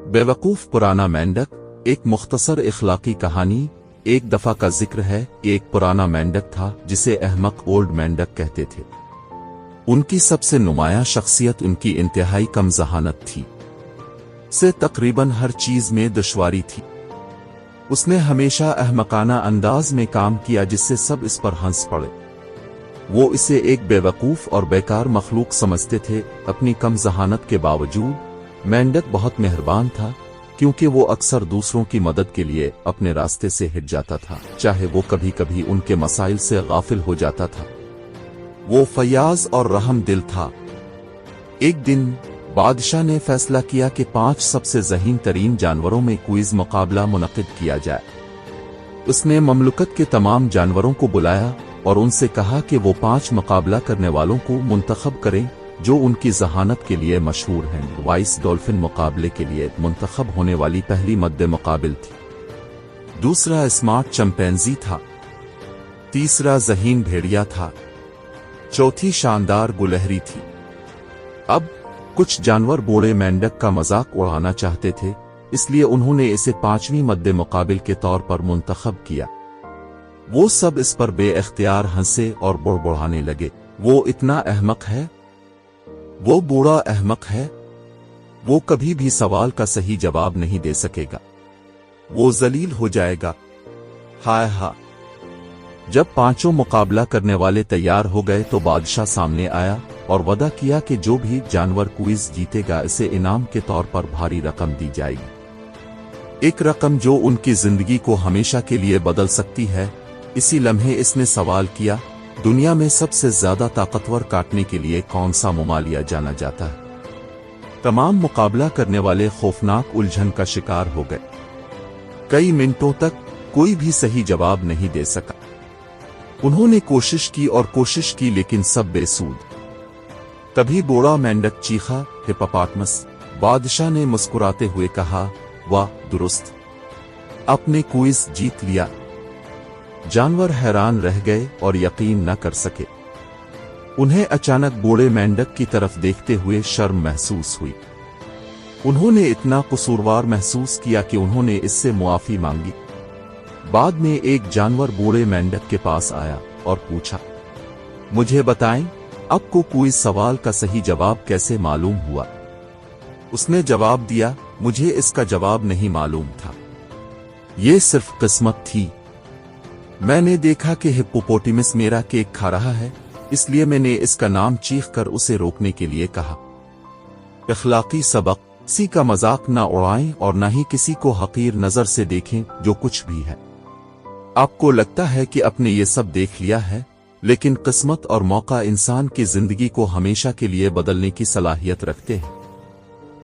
बेवकूफ पुराना मेंढक। एक मुख्तसर इखलाकी कहानी। एक दफा का जिक्र है कि एक पुराना मेंढक था जिसे अहमक ओल्ड मेंढक कहते थे। उनकी सबसे नुमायां शख्सियत उनकी इंतहाई कम ज़हानत थी। से तकरीबन हर चीज में दुश्वारी थी। उसने हमेशा अहमकाना अंदाज में काम किया जिससे सब इस पर हंस पड़े। वो इसे एक बेवकूफ और बेकार मखलूक समझते थे। अपनी कम ज़हानत के बावजूद मेंढक बहुत मेहरबान था, क्योंकि वो अक्सर दूसरों की मदद के लिए अपने रास्ते से हिट जाता था, चाहे वो कभी कभी उनके मसाइल से गाफिल हो जाता था। वो फयाज और रहम दिल था। एक दिन बादशाह ने फैसला किया कि 5 सबसे ज़हीन तरीन जानवरों में क्विज मुकाबला मुनक्किद किया जाए। उसने ममलकत के तमाम जानवरों को बुलाया और उनसे कहा कि वो 5 मुकाबला करने वालों को मुंतखब करें जो उनकी ज़हानत के लिए मशहूर हैं। वाइस डॉल्फिन मुकाबले के लिए मुंतखब होने वाली पहली मद्दे मुकाबिल थी। दूसरा स्मार्ट चंपैंजी था। तीसरा ज़हीन भेड़िया था। चौथी शानदार गुलहरी थी। अब कुछ जानवर बूढ़े मेंढक का मजाक उड़ाना चाहते थे, इसलिए उन्होंने इसे 5वीं मद्दे मुकाबिल के तौर पर मुंतखब किया। वो सब इस पर बेइख्तियार हंसे और बुड़बुड़ाने लगे। वो इतना अहमक है, वो बूढ़ा अहमक है, वो कभी भी सवाल का सही जवाब नहीं दे सकेगा, वो जलील हो जाएगा। हाय हा। जब 5 मुकाबला करने वाले तैयार हो गए तो बादशाह सामने आया और वादा किया कि जो भी जानवर क्विज जीतेगा इसे इनाम के तौर पर भारी रकम दी जाएगी, एक रकम जो उनकी जिंदगी को हमेशा के लिए बदल सकती है। इसी लम्हे इसने सवाल किया, दुनिया में सबसे ज्यादा ताकतवर काटने के लिए कौन सा मुमा लिया जाना जाता है? तमाम मुकाबला करने वाले खौफनाक उलझन का शिकार हो गए। कई मिनटों तक कोई भी सही जवाब नहीं दे सका। उन्होंने कोशिश की और कोशिश की, लेकिन सब बेसूद। तभी बूढ़ा मेंढक चीखा, हिप्पोपोटामस। बादशाह ने मुस्कुराते हुए कहा, वाह, दुरुस्त, आपने क्विज जीत लिया। जानवर हैरान रह गए और यकीन न कर सके। उन्हें अचानक बूढ़े मेंढक की तरफ देखते हुए शर्म महसूस हुई। उन्होंने इतना कसूरवार महसूस किया कि उन्होंने इससे मुआफी मांगी। बाद में एक जानवर बूढ़े मेंढक के पास आया और पूछा, मुझे बताएं, आपको कोई सवाल का सही जवाब कैसे मालूम हुआ? उसने जवाब दिया, मुझे इसका जवाब नहीं मालूम था, ये सिर्फ किस्मत थी। मैंने देखा कि हिप्पोपोटामस मेरा केक खा रहा है, इसलिए मैंने इसका नाम चीख कर उसे रोकने के लिए कहा। इखलाकी सबक, किसी का मजाक ना उड़ाएं और ना ही किसी को हकीर नजर से देखें जो कुछ भी है। आपको लगता है कि आपने ये सब देख लिया है, लेकिन किस्मत और मौका इंसान की जिंदगी को हमेशा के लिए बदलने की सलाहियत रखते हैं।